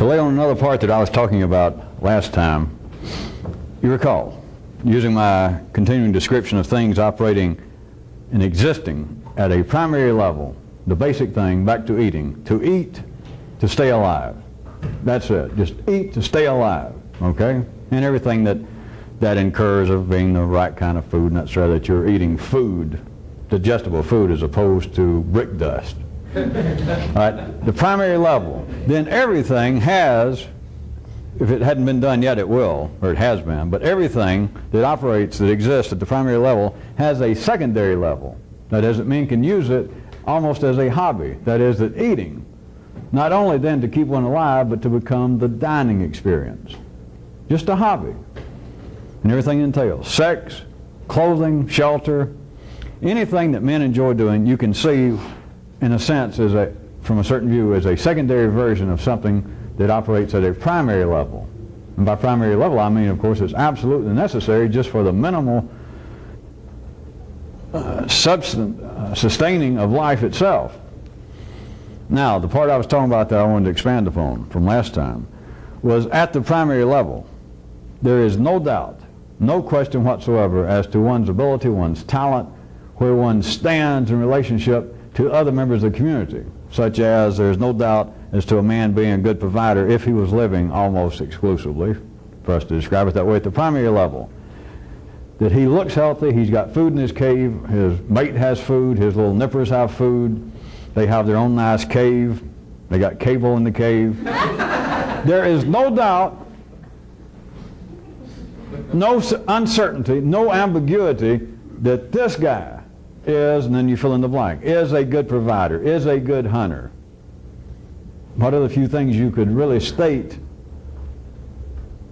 To lay on another part that I was talking about last time, you recall, using my continuing description of things operating and existing at a primary level, the basic thing, back to eating. To eat, to stay alive. That's it. Just eat to stay alive, okay? And everything that incurs of being the right kind of food, and that's right, that you're eating food, digestible food, as opposed to brick dust. All right, the primary level. Then everything has, if it hadn't been done yet, it will, or it has been, but everything that operates, that exists at the primary level, has a secondary level. That is, that men can use it almost as a hobby. That is, that eating, not only then to keep one alive, but to become the dining experience. Just a hobby. And everything entails. Sex, clothing, shelter, anything that men enjoy doing, you can see, in a sense, from a certain view, as a secondary version of something that operates at a primary level. And by primary level, I mean, of course, it's absolutely necessary just for the minimal sustaining of life itself. Now, the part I was talking about that I wanted to expand upon from last time was at the primary level. There is no doubt, no question whatsoever as to one's ability, one's talent, where one stands in relationship to other members of the community, such as there's no doubt as to a man being a good provider if he was living almost exclusively, for us to describe it that way, at the primary level. That he looks healthy, he's got food in his cave, his mate has food, his little nippers have food, they have their own nice cave, they got cable in the cave. There is no doubt, no uncertainty, no ambiguity that this guy is, and then you fill in the blank, is a good provider, is a good hunter. What are the few things you could really state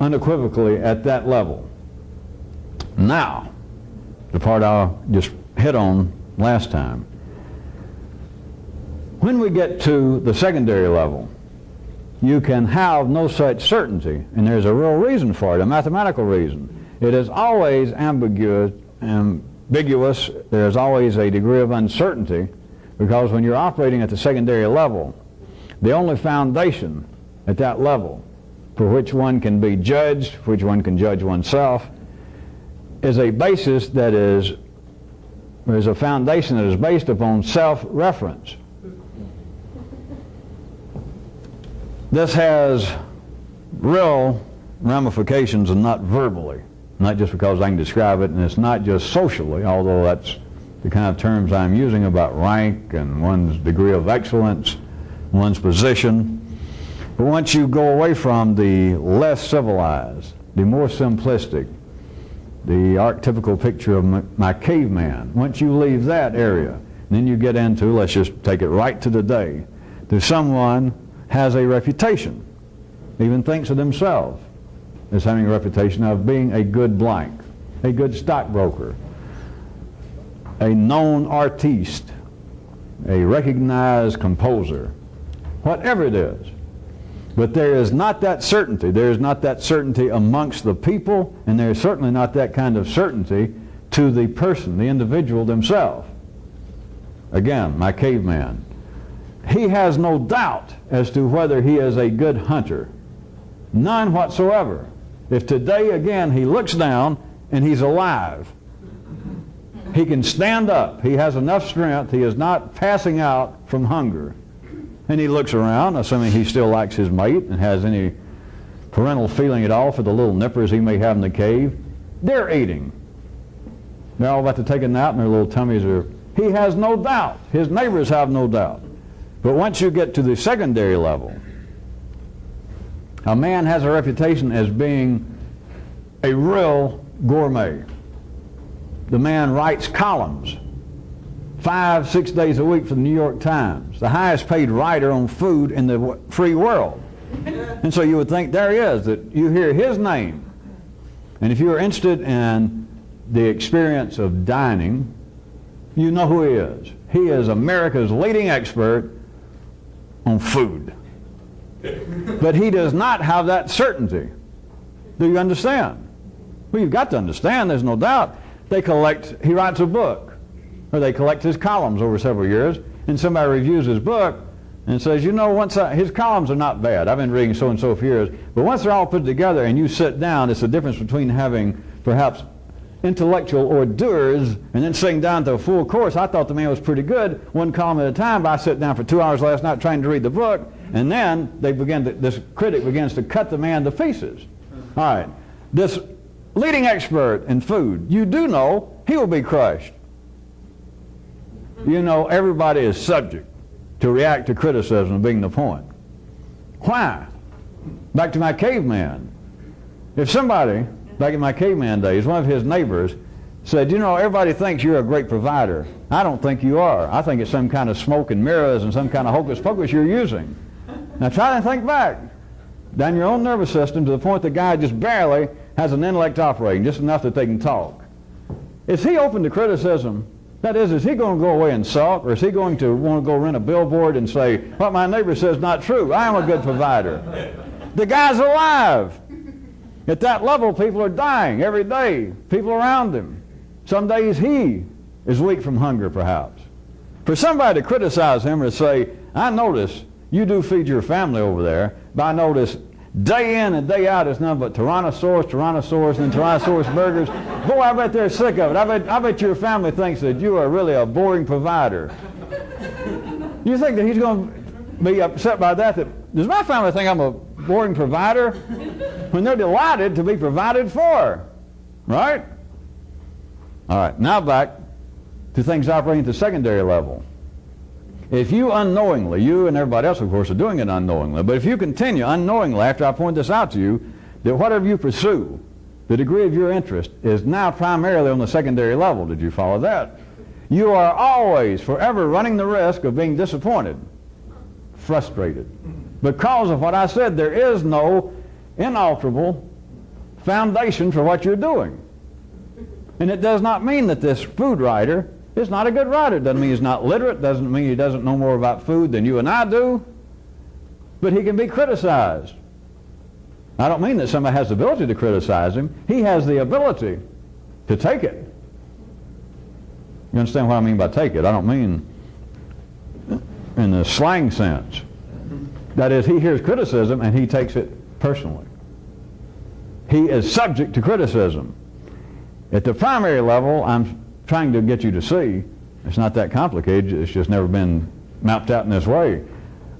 unequivocally at that level? Now, the part I just hit on last time. When we get to the secondary level, you can have no such certainty, and there's a real reason for it, a mathematical reason. It is always ambiguous. There's always a degree of uncertainty, because when you're operating at the secondary level, the only foundation at that level for which one can be judged, for which one can judge oneself, is a basis that is a foundation that is based upon self-reference. This has real ramifications, and not verbally. Not just because I can describe it, and it's not just socially, although that's the kind of terms I'm using about rank and one's degree of excellence, one's position. But once you go away from the less civilized, the more simplistic, the archetypical picture of my caveman, once you leave that area, then you get into, let's just take it right to today, that someone has a reputation, even thinks of themselves as having a reputation of being a good blank, a good stockbroker, a known artiste, a recognized composer, whatever it is. But there is not that certainty. There is not that certainty amongst the people, and there is certainly not that kind of certainty to the person, the individual themselves. Again, my caveman. He has no doubt as to whether he is a good hunter. None whatsoever. If today, again, he looks down and he's alive, he can stand up, he has enough strength, he is not passing out from hunger, and he looks around, assuming he still likes his mate and has any parental feeling at all for the little nippers he may have in the cave, they're eating. They're all about to take a nap, and their little tummies are... He has no doubt. His neighbors have no doubt. But once you get to the secondary level, a man has a reputation as being a real gourmet. The man writes columns 5-6 days a week for the New York Times, the highest paid writer on food in the free world. And so you would think there he is, that you hear his name. And if you are interested in the experience of dining, you know who he is. He is America's leading expert on food. But he does not have that certainty. Do you understand? Well, you've got to understand, there's no doubt. He writes a book, or they collect his columns over several years, and somebody reviews his book, and says, you know, his columns are not bad. I've been reading so-and-so for years. But once they're all put together and you sit down, it's the difference between having perhaps intellectual hors d'oeuvres and then sitting down to a full course. I thought the man was pretty good, one column at a time, but I sat down for 2 hours last night trying to read the book, and then this critic begins to cut the man to pieces. All right, this leading expert in food, you do know he will be crushed. You know, everybody is subject to react to criticism being the point. Why? Back to my caveman. If somebody, back in my caveman days, one of his neighbors said, you know, everybody thinks you're a great provider. I don't think you are. I think it's some kind of smoke and mirrors and some kind of hocus pocus you're using. Now try to think back down your own nervous system to the point the guy just barely has an intellect operating, just enough that they can talk. Is he open to criticism? That is he going to go away and sulk, or is he going to want to go rent a billboard and say, what my neighbor says is not true, I am a good provider? The guy's alive. At that level, people are dying every day, people around him. Some days he is weak from hunger, perhaps. For somebody to criticize him or say, I notice you do feed your family over there, but I notice day in and day out it's nothing but Tyrannosaurus, and Tyrannosaurus burgers. Boy, I bet they're sick of it. I bet your family thinks that you are really a boring provider. You think that he's going to be upset by that? Does my family think I'm a boring provider? When they're delighted to be provided for, right? All right, now back to things operating at the secondary level. If you unknowingly, you and everybody else, of course, are doing it unknowingly, but if you continue unknowingly, after I point this out to you, that whatever you pursue, the degree of your interest is now primarily on the secondary level. Did you follow that? You are always, forever running the risk of being disappointed, frustrated. Because of what I said, there is no inalterable foundation for what you're doing. And it does not mean that this food writer is not a good writer. It doesn't mean he's not literate. Doesn't mean he doesn't know more about food than you and I do. But he can be criticized. I don't mean that somebody has the ability to criticize him. He has the ability to take it. You understand what I mean by take it? I don't mean in the slang sense. That is, he hears criticism and he takes it personally. He is subject to criticism. At the primary level, I'm trying to get you to see, it's not that complicated, it's just never been mapped out in this way.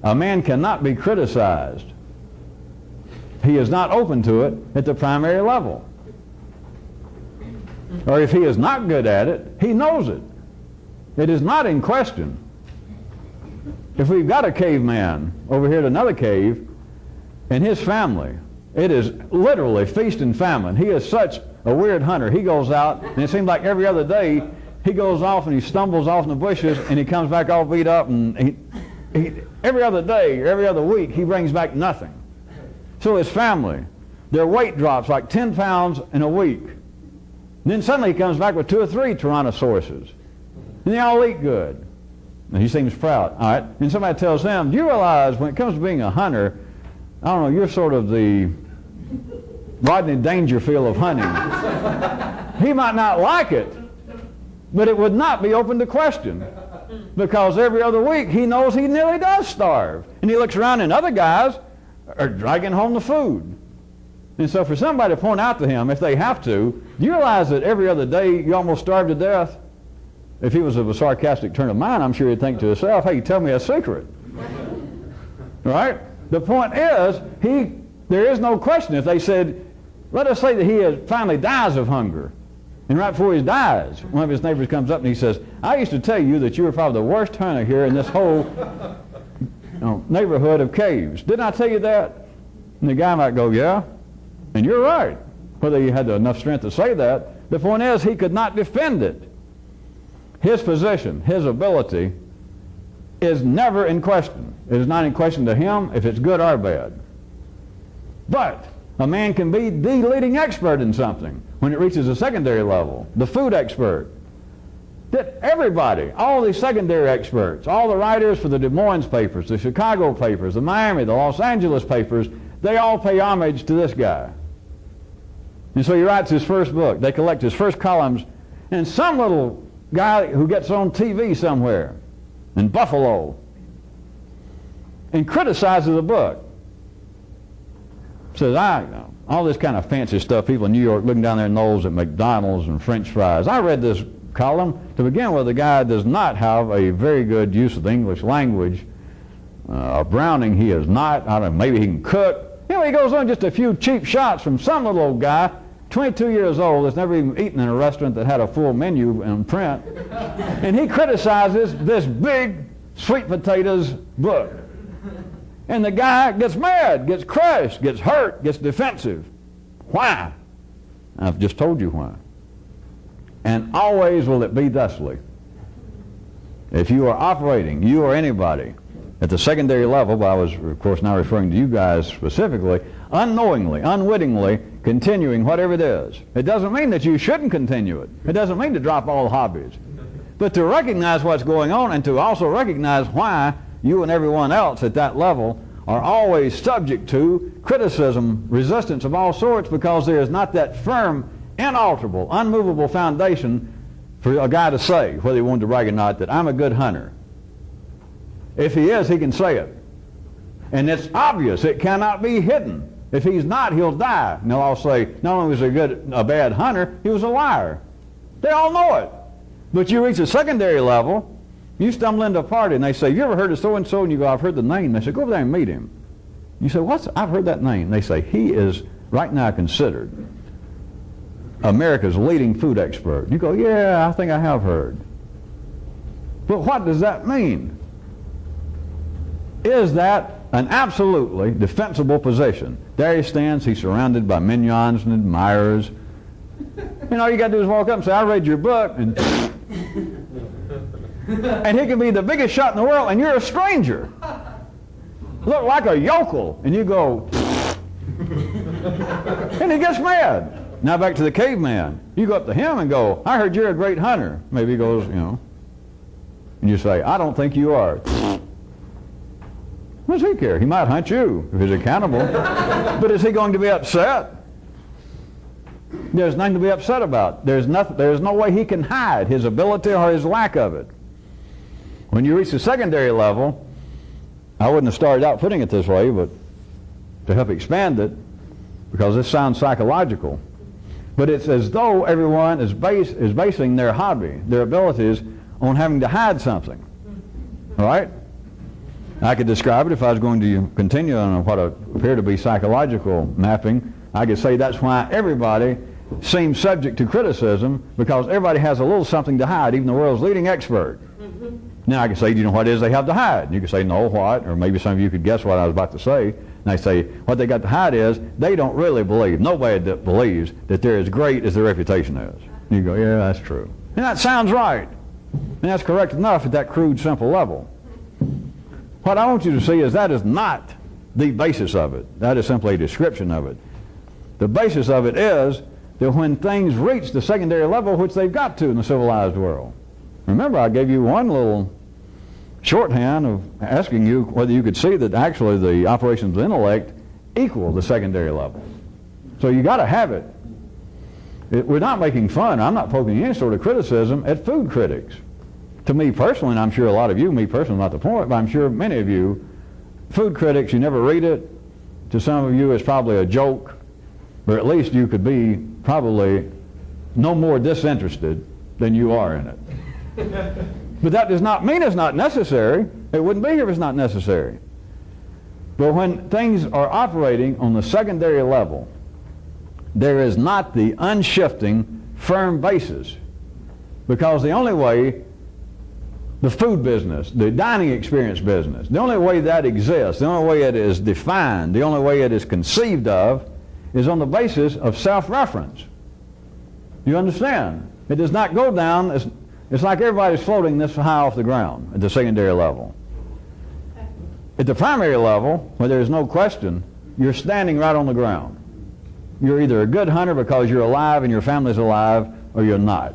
A man cannot be criticized. He is not open to it at the primary level. Or if he is not good at it, he knows it. It is not in question. If we've got a caveman over here at another cave, and his family, it is literally feast and famine. He is such a weird hunter. He goes out, and it seems like every other day, he goes off and he stumbles off in the bushes, and he comes back all beat up, and every other day, every other week, he brings back nothing. So his family, their weight drops like 10 pounds in a week. And then suddenly he comes back with 2 or 3 Tyrannosauruses. And they all eat good. And he seems proud. All right. And somebody tells him, do you realize when it comes to being a hunter, I don't know, you're sort of the Rodney Dangerfield of hunting. He might not like it, but it would not be open to question. Because every other week he knows he nearly does starve. And he looks around and other guys are dragging home the food. And so for somebody to point out to him, if they have to, do you realize that every other day you almost starve to death? If he was of a sarcastic turn of mind, I'm sure he'd think to himself, hey, tell me a secret. Right? The point is, there is no question. If they said, let us say that he finally dies of hunger, and right before he dies, one of his neighbors comes up and he says, I used to tell you that you were probably the worst hunter here in this whole neighborhood of caves. Didn't I tell you that? And the guy might go, yeah, and you're right. Whether he had enough strength to say that, the point is he could not defend it. His position, his ability, is never in question. It is not in question to him if it's good or bad. But a man can be the leading expert in something when it reaches a secondary level, the food expert. That everybody, all these secondary experts, all the writers for the Des Moines papers, the Chicago papers, the Miami, the Los Angeles papers, they all pay homage to this guy. And so he writes his first book. They collect his first columns, and some little guy who gets on TV somewhere in Buffalo and criticizes a book. Says, all this kind of fancy stuff, people in New York looking down their nose at McDonald's and French fries. I read this column. To begin with, the guy does not have a very good use of the English language. Browning, he is not. I don't know, maybe he can cook. He goes on just a few cheap shots from some little old guy, 22 years old, that's never even eaten in a restaurant that had a full menu in print. And he criticizes this big sweet potatoes book. And the guy gets mad, gets crushed, gets hurt, gets defensive. Why? I've just told you why. And always will it be thusly. If you are operating, you or anybody, at the secondary level, but I was, of course, now referring to you guys specifically, unknowingly, unwittingly, continuing whatever it is. It doesn't mean that you shouldn't continue it. It doesn't mean to drop all hobbies. But to recognize what's going on and to also recognize why you and everyone else at that level are always subject to criticism, resistance of all sorts, because there is not that firm, inalterable, unmovable foundation for a guy to say, whether he wanted to brag or not, that I'm a good hunter. If he is, he can say it. And it's obvious. It cannot be hidden. If he's not, he'll die. And they'll all say, not only was he a bad hunter, he was a liar. They all know it. But you reach a secondary level, you stumble into a party, and they say, have you ever heard of so-and-so? And you go, I've heard the name. They say, go over there and meet him. You say, I've heard that name. They say, he is right now considered America's leading food expert. You go, yeah, I think I have heard. But what does that mean? Is that an absolutely defensible position? There he stands, he's surrounded by minions and admirers. All you got to do is walk up and say, I read your book, and he can be the biggest shot in the world, and you're a stranger. Look like a yokel, and you go, and he gets mad. Now back to the caveman. You go up to him and go, I heard you're a great hunter. Maybe he goes, and you say, I don't think you are. What does he care? He might hunt you if he's accountable. But is he going to be upset? There's nothing to be upset about. There's no way he can hide his ability or his lack of it. When you reach the secondary level, I wouldn't have started out putting it this way, but to help expand it, because this sounds psychological, but it's as though everyone is basing their hobby, their abilities, on having to hide something. All right? I could describe it if I was going to continue on what appear to be psychological mapping. I could say that's why everybody seems subject to criticism, because everybody has a little something to hide, even the world's leading expert. Now I can say, do you know what it is they have to hide? And you can say, no, what? Or maybe some of you could guess what I was about to say. And I say, what they got to hide is they don't really believe, nobody that believes that they're as great as their reputation is. And you go, yeah, that's true. And that sounds right. And that's correct enough at that crude, simple level. What I want you to see is that is not the basis of it. That is simply a description of it. The basis of it is that when things reach the secondary level, which they've got to in the civilized world. Remember, I gave you one little shorthand of asking you whether you could see that actually the operations of intellect equal the secondary level. So you got to have it. We're not making fun. I'm not poking any sort of criticism at food critics. To me personally, and I'm sure a lot of you, me personally not the point, but I'm sure many of you, food critics, you never read it. To some of you it's probably a joke, or at least you could be probably no more disinterested than you are in it. But that does not mean it's not necessary. It wouldn't be here if it's not necessary. But when things are operating on the secondary level, there is not the unshifting, firm basis. Because the only way the food business, the dining experience business, the only way that exists, the only way it is defined, the only way it is conceived of, is on the basis of self-reference. You understand? It does not go down, it's like everybody's floating this high off the ground at the secondary level. At the primary level, where there is no question, you're standing right on the ground. You're either a good hunter because you're alive and your family's alive, or you're not.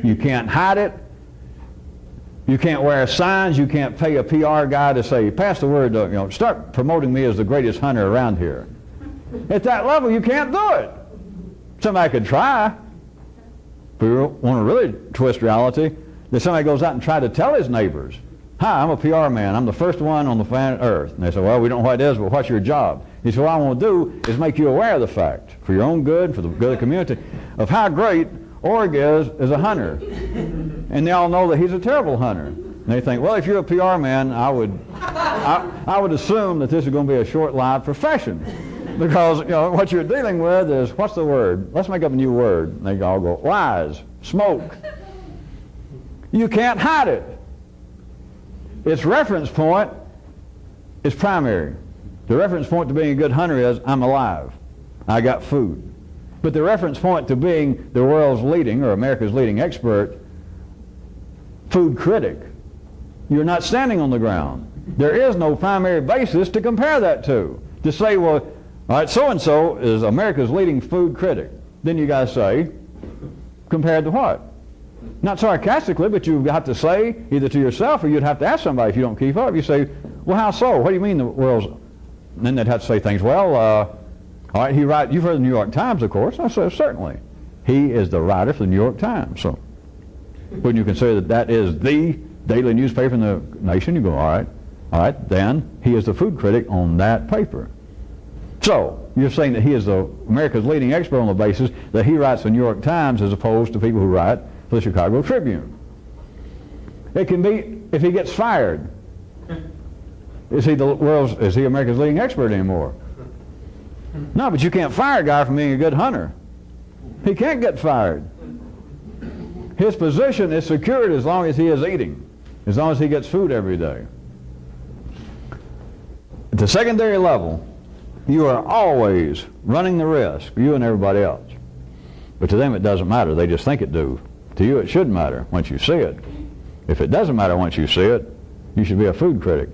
You can't hide it. You can't wear signs. You can't pay a PR guy to say, pass the word, start promoting me as the greatest hunter around here. At that level, you can't do it. Somebody could try. If we want to really twist reality, that somebody goes out and tries to tell his neighbors Hi, I'm a PR man. I'm the first one on the planet Earth. And they say, well, we don't know what it is, but what's your job? He said, what I want to do is make you aware of the fact, for your own good, for the good of the community, of how great Org is as a hunter. And they all know that he's a terrible hunter. And they think, well, if you're a PR man, I would assume that this is going to be a short-lived profession. Because, you know, what you're dealing with is, what's the word? Let's make up a new word. And they all go, lies, smoke. You can't hide it. Its reference point is primary. The reference point to being a good hunter is, I'm alive. I got food. But the reference point to being the world's leading, or America's leading expert, food critic, you're not standing on the ground. There is no primary basis to compare that to. To say, well, all right, so-and-so is America's leading food critic. Then you got to say, compared to what? Not sarcastically, but you have to say, either to yourself or you'd have to ask somebody if you don't keep up. You say, well, how so? What do you mean the world's... And then they'd have to say things, well, all right, you've heard the New York Times, of course. I said, certainly. He is the writer for the New York Times. So wouldn't you consider that that is the daily newspaper in the nation? You go, all right, then he is the food critic on that paper. So you're saying that he is America's leading expert on the basis that he writes the New York Times as opposed to people who write for the Chicago Tribune. It can be if he gets fired. Is he America's leading expert anymore? No, but you can't fire a guy from being a good hunter. He can't get fired. His position is secured as long as he is eating, as long as he gets food every day. At the secondary level, you are always running the risk, you and everybody else. But to them it doesn't matter. They just think it do. To you it should matter once you see it. If it doesn't matter once you see it, you should be a food critic.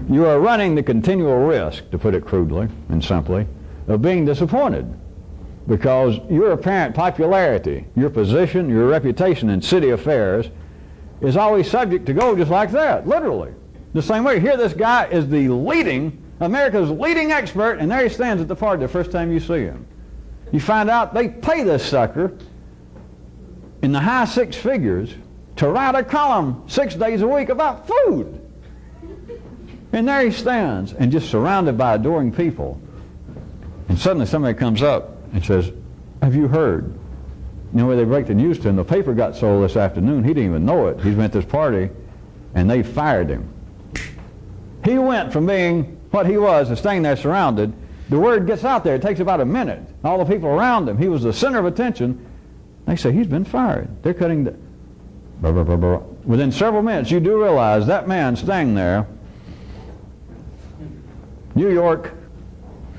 You are running the continual risk, to put it crudely and simply, of being disappointed because your apparent popularity, your position, your reputation in city affairs is always subject to go just like that, literally. The same way. Here this guy is the America's leading expert, and there he stands at the party the first time you see him. You find out they pay this sucker in the high six figures to write a column 6 days a week about food. And there he stands, and just surrounded by adoring people. And suddenly somebody comes up and says, have you heard? You know where they break the news to him? The paper got sold this afternoon. He didn't even know it. He's been at this party, and they fired him. He went from being what he was to staying there surrounded. The word gets out there. It takes about a minute. All the people around him, he was the center of attention. They say, he's been fired. They're cutting the... Blah, blah, blah, blah. Within several minutes, you do realize that man staying there, New York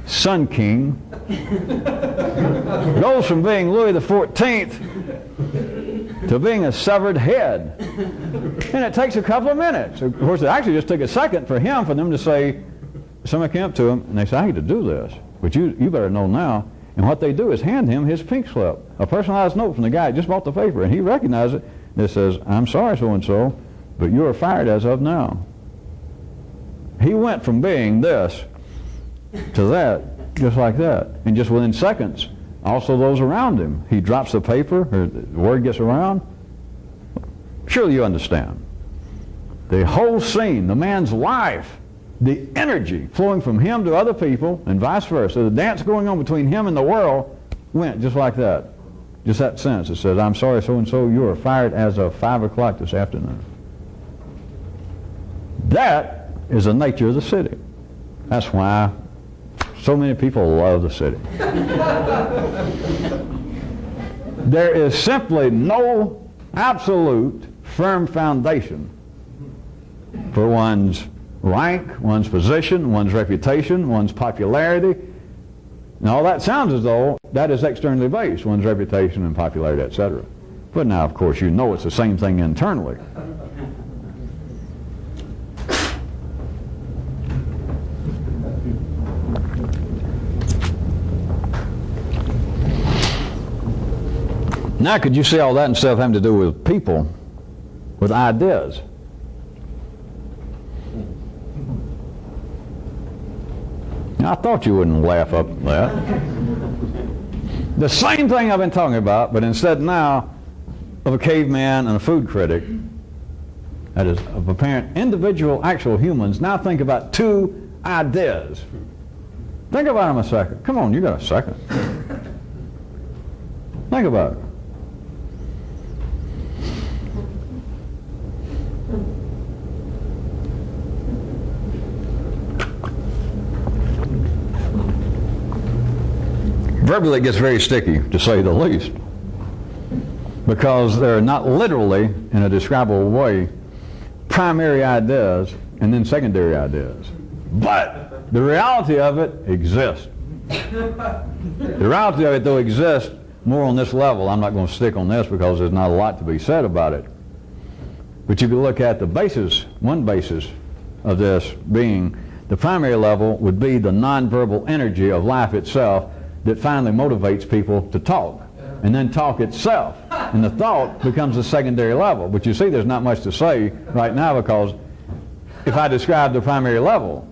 Sun King, goes from being Louis the 14th to being a severed head. And it takes a couple of minutes. Of course, it actually just took a second for them to say, somebody came up to him, and they said, I hate to do this, but you better know now. And what they do is hand him his pink slip, a personalized note from the guy who just bought the paper, and he recognized it. It says, I'm sorry, so-and-so, but you are fired as of now. He went from being this to that, just like that. And just within seconds, also those around him. He drops the paper, or the word gets around. Surely you understand. The whole scene, the man's life, the energy flowing from him to other people, and vice versa, the dance going on between him and the world went just like that. Just that sentence. It says, I'm sorry, so-and-so, you are fired as of 5 o'clock this afternoon. That is the nature of the city. That's why so many people love the city. There is simply no absolute firm foundation for one's rank, one's position, one's reputation, one's popularity. And all that sounds as though that is externally based, one's reputation and popularity, etc. But now, of course, you know it's the same thing internally. Now, could you see all that instead of having to do with people, with ideas? Now, I thought you wouldn't laugh up at that. The same thing I've been talking about, but instead now of a caveman and a food critic, that is, of apparent individual actual humans, now think about two ideas. Think about them a second. Come on, you got a second. Think about it. Verbally, it gets very sticky, to say the least, because they're not literally, in a describable way, primary ideas and then secondary ideas. But the reality of it exists. The reality of it, though, exists more on this level. I'm not going to stick on this because there's not a lot to be said about it. But you can look at the basis, one basis of this being the primary level would be the nonverbal energy of life itself that finally motivates people to talk. And then talk itself. And the thought becomes the secondary level. But you see, there's not much to say right now, because if I describe the primary level,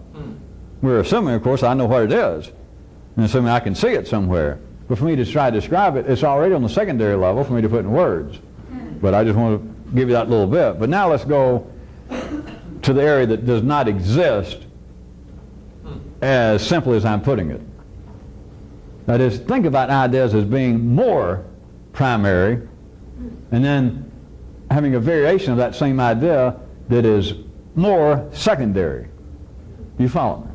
we're assuming, of course, I know what it is. And assuming I can see it somewhere. But for me to try to describe it, it's already on the secondary level for me to put in words. But I just want to give you that little bit. But now let's go to the area that does not exist as simply as I'm putting it. That is, think about ideas as being more primary and then having a variation of that same idea that is more secondary. You follow me?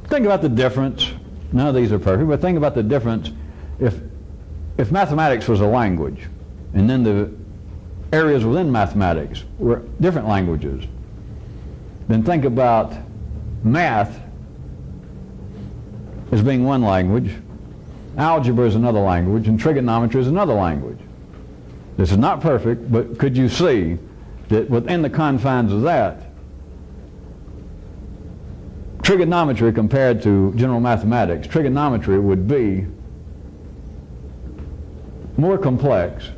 Think about the difference. None of these are perfect, but think about the difference. If mathematics was a language and then the areas within mathematics were different languages, then think about math as being one language, algebra is another language, and trigonometry is another language. This is not perfect, but could you see that within the confines of that, trigonometry compared to general mathematics, trigonometry would be more complex.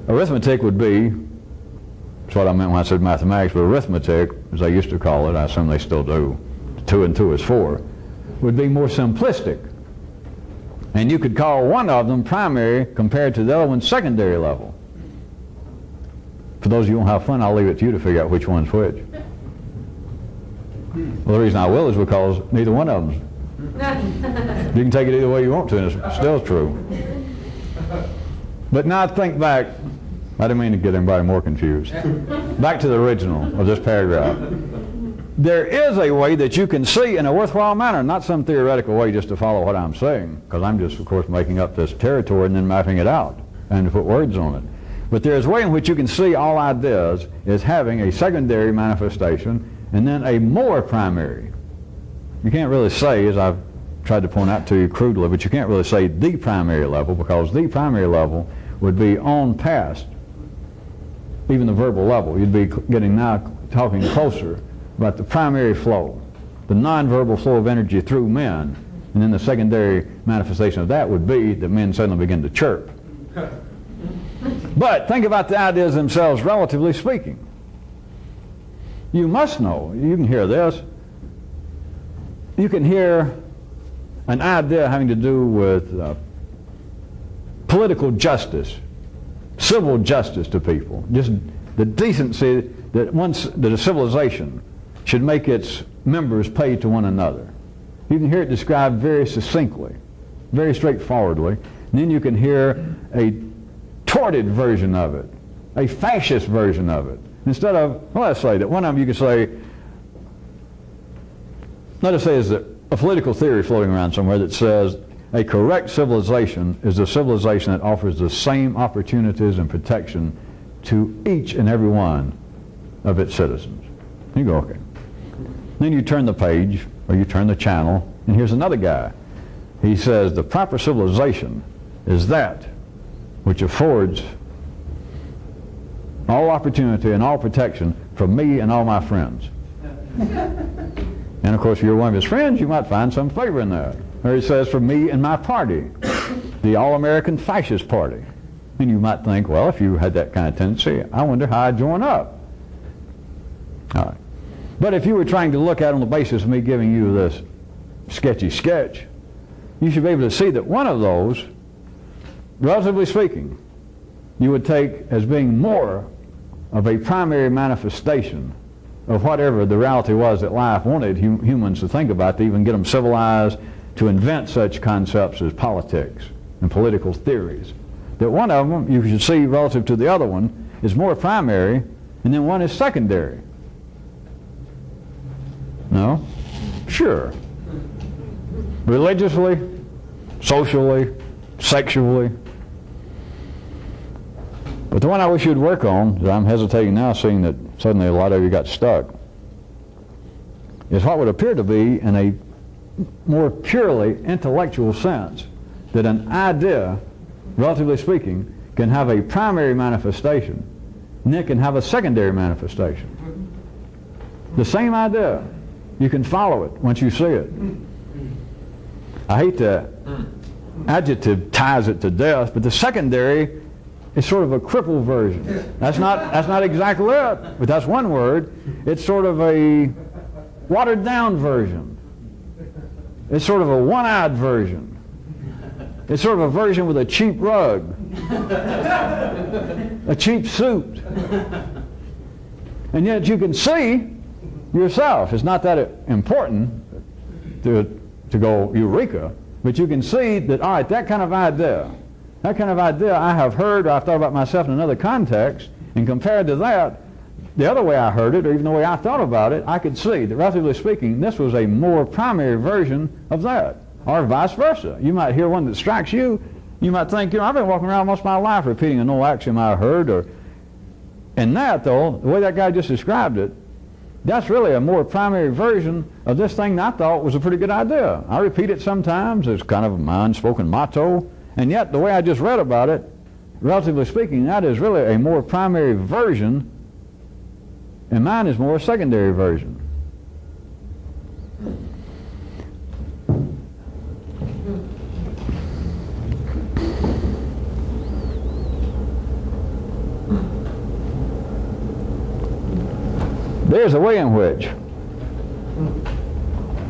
Arithmetic would be, that's what I meant when I said mathematics, but arithmetic, as they used to call it, I assume they still do, 2 and 2 is 4, would be more simplistic. And you could call one of them primary compared to the other one secondary level. For those of you who want to have fun, I'll leave it to you to figure out which one's which. Well, the reason I will is because neither one of them. You can take it either way you want to, and it's still true. But now think back, I didn't mean to get anybody more confused. Back to the original of this paragraph. There is a way that you can see in a worthwhile manner, not some theoretical way just to follow what I'm saying, because I'm just, of course, making up this territory and then mapping it out and to put words on it. But there is a way in which you can see all ideas as having a secondary manifestation and then a more primary. You can't really say, as I've tried to point out to you crudely, but you can't really say the primary level, because the primary level would be on past even the verbal level. You'd be getting now talking closer about the primary flow, the nonverbal flow of energy through men, and then the secondary manifestation of that would be that men suddenly begin to chirp. But think about the ideas themselves, relatively speaking. You must know, you can hear this, you can hear an idea having to do with political justice, civil justice to people, just the decency that a civilization should make its members pay to one another. You can hear it described very succinctly, very straightforwardly. And then you can hear a tortured version of it, a fascist version of it. Instead of, well, let's say that one of them you could say, let us say is a political theory floating around somewhere that says a correct civilization is a civilization that offers the same opportunities and protection to each and every one of its citizens. You go, okay. Then you turn the page, or you turn the channel, and here's another guy. He says the proper civilization is that which affords all opportunity and all protection for me and all my friends. And of course, if you're one of his friends, you might find some favor in that. Or he says, for me and my party, the All-American Fascist Party. And you might think, well, if you had that kind of tendency, I wonder how I'd join up. All right. But if you were trying to look at it on the basis of me giving you this sketchy sketch, you should be able to see that one of those, relatively speaking, you would take as being more of a primary manifestation of whatever the reality was that life wanted humans to think about, to even get them civilized, to invent such concepts as politics and political theories. That one of them, you should see relative to the other one, is more primary, and then one is secondary. No? Sure. Religiously, socially, sexually. But the one I wish you'd work on, that I'm hesitating now seeing that suddenly a lot of you got stuck, is what would appear to be in a more purely intellectual sense, that an idea, relatively speaking, can have a primary manifestation, and it can have a secondary manifestation. The same idea. You can follow it once you see it. I hate to adjective ties it to death, but the secondary is sort of a crippled version. That's not exactly it, but that's one word. It's sort of a watered down version. It's sort of a one-eyed version. It's sort of a version with a cheap rug, a cheap suit. And yet you can see yourself. It's not that important to go eureka, but you can see that, all right, that kind of idea I have heard, or I've thought about myself in another context, and compared to that, the other way I heard it, or even the way I thought about it, I could see that, relatively speaking, this was a more primary version of that, or vice versa. You might hear one that strikes you. You might think, I've been walking around most of my life repeating an old axiom I heard, and that, though, the way that guy just described it, that's really a more primary version of this thing that I thought was a pretty good idea. I repeat it sometimes as kind of my unspoken motto, and yet the way I just read about it, relatively speaking, that is really a more primary version, and mine is more a secondary version. There's a way in which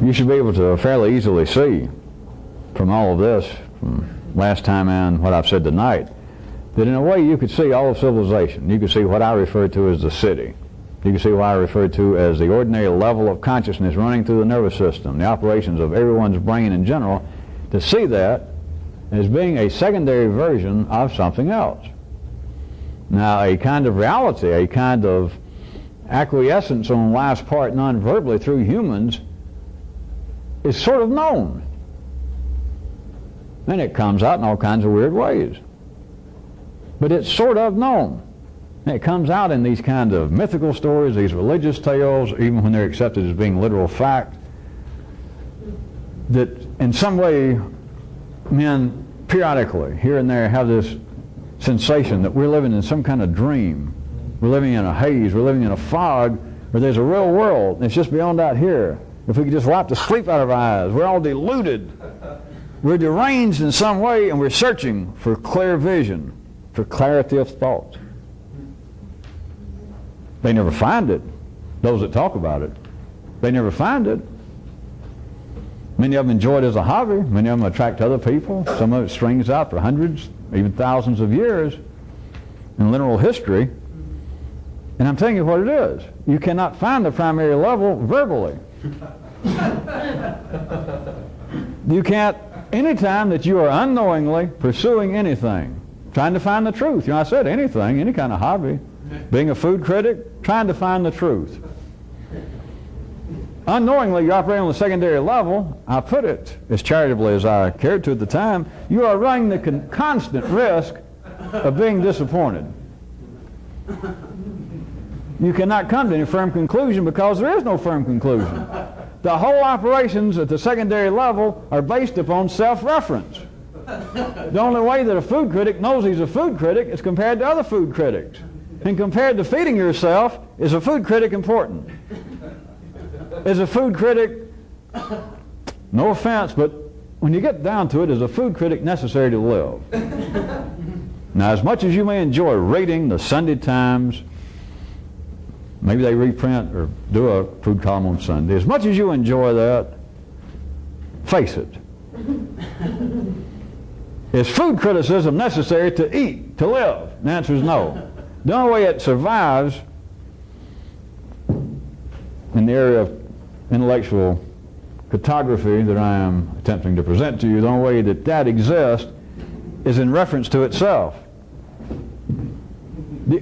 you should be able to fairly easily see from all of this, from last time and what I've said tonight, that in a way you could see all of civilization. You could see what I refer to as the city. You can see what I refer to as the ordinary level of consciousness running through the nervous system, the operations of everyone's brain in general, to see that as being a secondary version of something else. Now, a kind of reality, a kind of acquiescence on life's part non-verbally through humans is sort of known. And it comes out in all kinds of weird ways. But it's sort of known. And it comes out in these kind of mythical stories, these religious tales, even when they're accepted as being literal fact, that in some way men periodically, here and there, have this sensation that we're living in some kind of dream. We're living in a haze, we're living in a fog, where there's a real world, and it's just beyond out here. If we could just wipe the sleep out of our eyes, we're all deluded. We're deranged in some way, and we're searching for clear vision, for clarity of thought. They never find it, those that talk about it. They never find it. Many of them enjoy it as a hobby. Many of them attract other people. Some of it strings out for hundreds, even thousands of years in literal history. And I'm telling you what it is. You cannot find the primary level verbally. You can't, anytime that you are unknowingly pursuing anything, trying to find the truth. I said anything, any kind of hobby. Being a food critic, trying to find the truth. Unknowingly, you operate on the secondary level. I put it as charitably as I cared to at the time. You are running the constant risk of being disappointed. You cannot come to any firm conclusion because there is no firm conclusion. The whole operations at the secondary level are based upon self-reference. The only way that a food critic knows he's a food critic is compared to other food critics. And compared to feeding yourself, is a food critic important? Is a food critic, no offense, but when you get down to it, is a food critic necessary to live? Now, as much as you may enjoy reading the Sunday Times, maybe they reprint or do a food column on Sunday, as much as you enjoy that, face it. Is food criticism necessary to eat, to live? The answer is no. The only way it survives in the area of intellectual cartography that I am attempting to present to you, the only way that that exists is in reference to itself.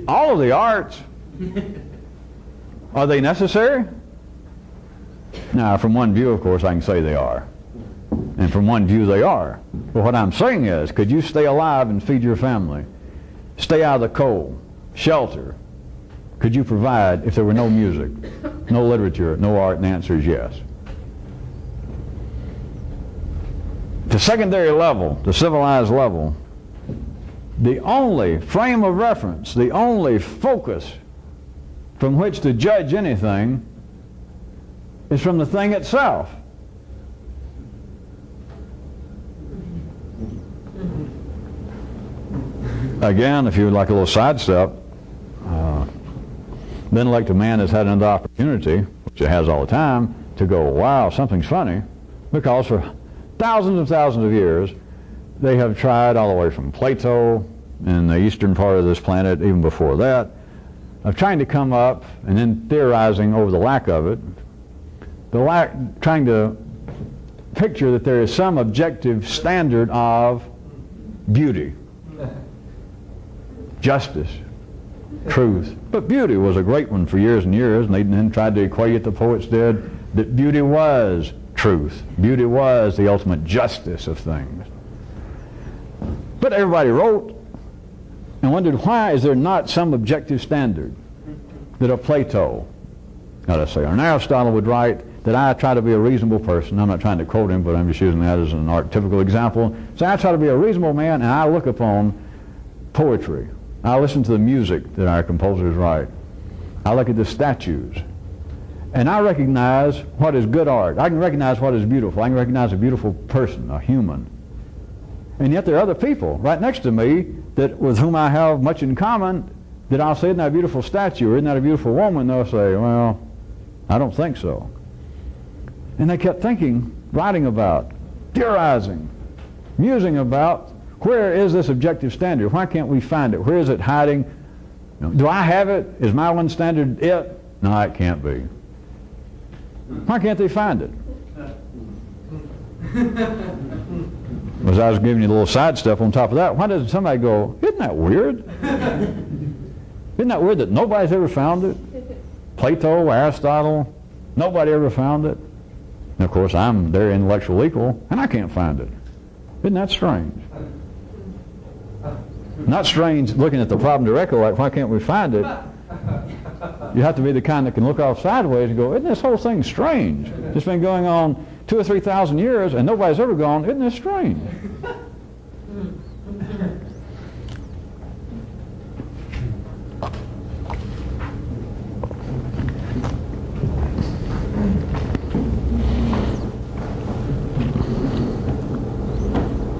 All of the arts, are they necessary? Now, from one view, of course, I can say they are. And from one view, they are. But what I'm saying is, could you stay alive and feed your family? Stay out of the cold? Shelter? Could you provide if there were no music, no literature, no art? And the answer is yes. The secondary level, the civilized level, the only frame of reference, the only focus from which to judge anything is from the thing itself. Again, if you would like a little sidestep, the intellect of man has had another opportunity, which it has all the time, to go, wow, something's funny, because for thousands of years, they have tried all the way from Plato in the eastern part of this planet, even before that, of trying to come up and then theorizing over the lack of it, trying to picture that there is some objective standard of beauty, justice, truth. But beauty was a great one for years and years, and they then tried to equate it, the poets did, that beauty was truth. Beauty was the ultimate justice of things. But everybody wrote and wondered, why is there not some objective standard that a Plato, or an Aristotle would write, that I try to be a reasonable person. I'm not trying to quote him, but I'm just using that as an archetypical example. So I try to be a reasonable man, and I look upon poetry. I listen to the music that our composers write. I look at the statues. And I recognize what is good art. I can recognize what is beautiful. I can recognize a beautiful person, a human. And yet there are other people right next to me with whom I have much in common, that I'll say, isn't that a beautiful statue, or isn't that a beautiful woman? They'll say, well, I don't think so. And they kept thinking, writing about, theorizing, musing about, where is this objective standard? Why can't we find it? Where is it hiding? Do I have it? Is my one standard it? No, it can't be. Why can't they find it? As I was giving you a little sidestep on top of that, why doesn't somebody go, isn't that weird? Isn't that weird that nobody's ever found it? Plato, Aristotle, nobody ever found it. And of course, I'm their intellectual equal, and I can't find it. Isn't that strange? Not strange looking at the problem directly, like, why can't we find it? You have to be the kind that can look off sideways and go, isn't this whole thing strange? It's been going on 2,000 or 3,000 years, and nobody's ever gone, isn't this strange?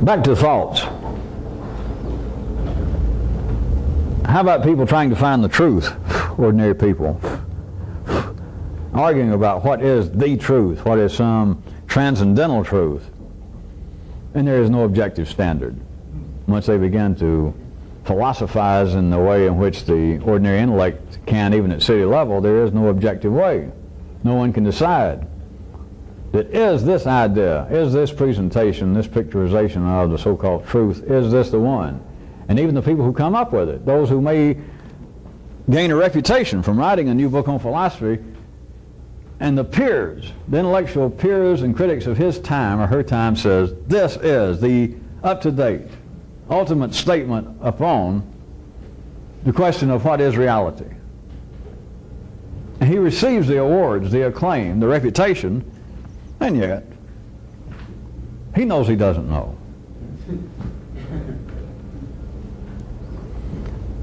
Back to thoughts. How about people trying to find the truth? Ordinary people. Arguing about what is the truth, what is some transcendental truth. And there is no objective standard. Once they begin to philosophize in the way in which the ordinary intellect can, even at city level, there is no objective way. No one can decide that is this idea, is this presentation, this picturization of the so-called truth, is this the one? And even the people who come up with it, those who may gain a reputation from writing a new book on philosophy, and the peers, the intellectual peers and critics of his time or her time says, this is the up-to-date, ultimate statement upon the question of what is reality. And he receives the awards, the acclaim, the reputation, and yet he knows he doesn't know.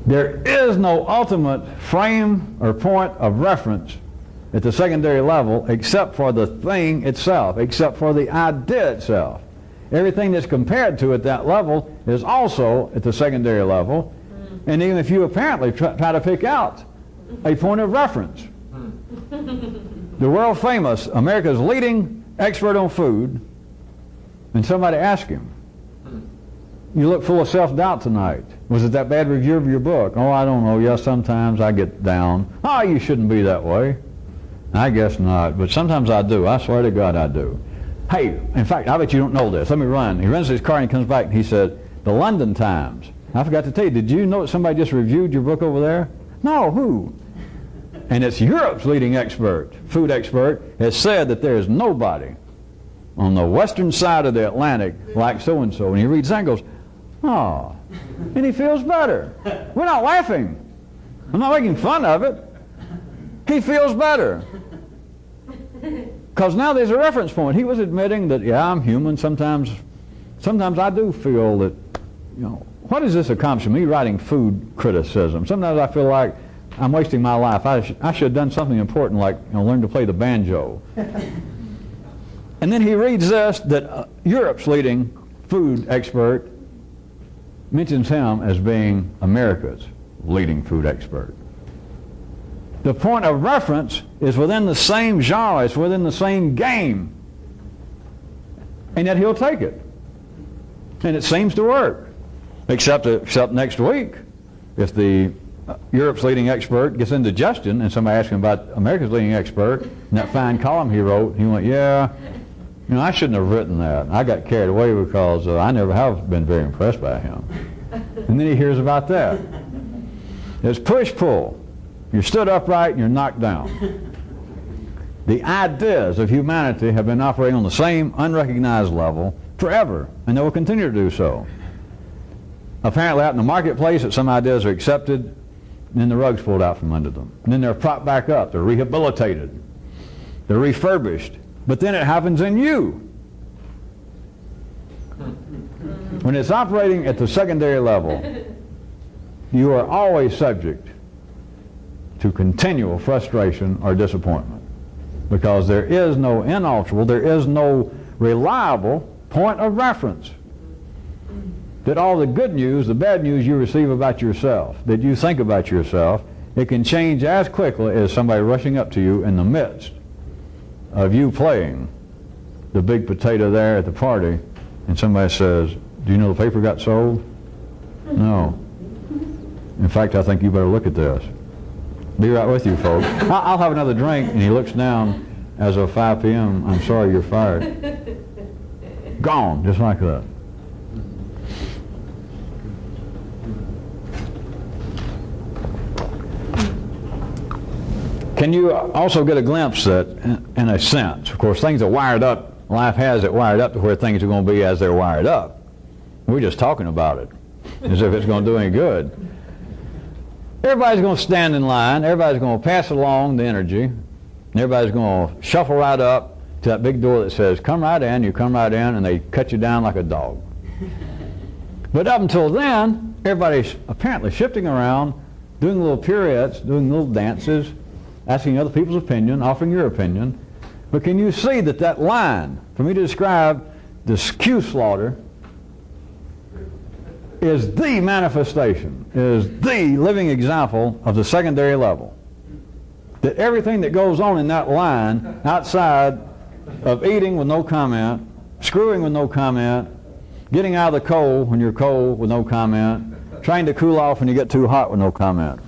There is no ultimate frame or point of reference at the secondary level except for the thing itself, except for the idea itself. Everything that's compared to at that level is also at the secondary level. And even if you apparently try to pick out a point of reference, the world famous, America's leading expert on food, and somebody asked him, You look full of self-doubt tonight. Was it that bad review of your book? Oh, I don't know. Yes, sometimes I get down. Oh, you shouldn't be that way. I guess not, but sometimes I do. I swear to God I do. Hey, in fact, I bet you don't know this. Let me run. He runs his car and he comes back and he said, the London Times. I forgot to tell you, did you know that somebody just reviewed your book over there? No, who? And it's Europe's leading expert, food expert, has said that there is nobody on the western side of the Atlantic like so-and-so. And he reads that and goes, oh, and he feels better. We're not laughing. I'm not making fun of it. He feels better. Because now there's a reference point. He was admitting that, yeah, I'm human. Sometimes I do feel that, you know, what is this accomplishing? Me writing food criticism. Sometimes I feel like I'm wasting my life. I should have done something important like, you know, learn to play the banjo. And then he reads this, that Europe's leading food expert mentions him as being America's leading food expert. The point of reference is within the same genre, it's within the same game. And yet he'll take it. And it seems to work. Except next week, if the Europe's leading expert gets indigestion and somebody asks him about America's leading expert and that fine column he wrote, he went, yeah, you know, I shouldn't have written that. I got carried away because I never have been very impressed by him. And then he hears about that. It's push-pull. You're stood upright and you're knocked down. The ideas of humanity have been operating on the same unrecognized level forever, and they will continue to do so. Apparently out in the marketplace that some ideas are accepted, and then the rug's pulled out from under them. And then they're propped back up, they're rehabilitated, they're refurbished. But then it happens in you. When it's operating at the secondary level, you are always subject to continual frustration or disappointment, because there is no inalterable, there is no reliable point of reference. That all the good news, the bad news you receive about yourself, that you think about yourself, it can change as quickly as somebody rushing up to you in the midst of you playing the big potato there at the party, and somebody says, do you know the paper got sold? No. In fact, I think you better look at this. Be right with you, folks. I'll have another drink. And he looks down as of 5 p.m. I'm sorry, you're fired. Gone, just like that. Can you also get a glimpse that, in a sense, of course, things are wired up, life has it wired up to where things are going to be as they're wired up. We're just talking about it, as if it's going to do any good. Everybody's going to stand in line, everybody's going to pass along the energy, and everybody's going to shuffle right up to that big door that says, come right in, you come right in, and they cut you down like a dog. But up until then, everybody's apparently shifting around, doing little pirouettes, doing little dances, asking other people's opinion, offering your opinion. But can you see that that line, for me to describe this Q slaughter, is the manifestation, is the living example of the secondary level? That everything that goes on in that line, outside of eating with no comment, screwing with no comment, getting out of the cold when you're cold with no comment, trying to cool off when you get too hot with no comment,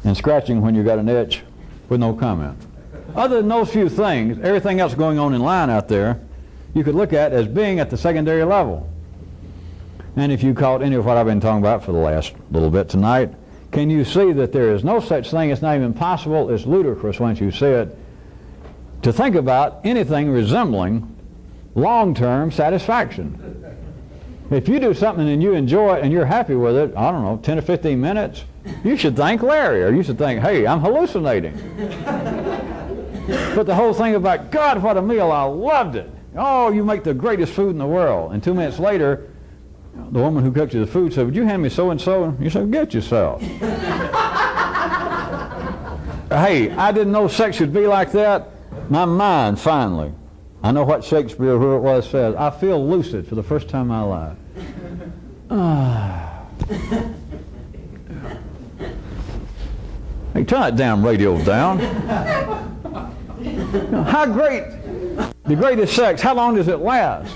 and scratching when you got an itch with no comment. Other than those few things, everything else going on in line out there, you could look at as being at the secondary level. And if you caught any of what I've been talking about for the last little bit tonight, can you see that there is no such thing, it's not even possible, it's ludicrous once you see it, to think about anything resembling long-term satisfaction. If you do something and you enjoy it and you're happy with it, I don't know, 10 or 15 minutes, you should thank Larry, or you should think, hey, I'm hallucinating. But the whole thing about, God, what a meal, I loved it. Oh, you make the greatest food in the world. And 2 minutes later, the woman who cooked you the food said, would you hand me so-and-so? You said, get yourself. Hey, I didn't know sex would be like that. My mind, finally, I know what Shakespeare, who it was, says, I feel lucid for the first time in my life. Hey, turn that damn radio down. You know, how great, the greatest sex, how long does it last?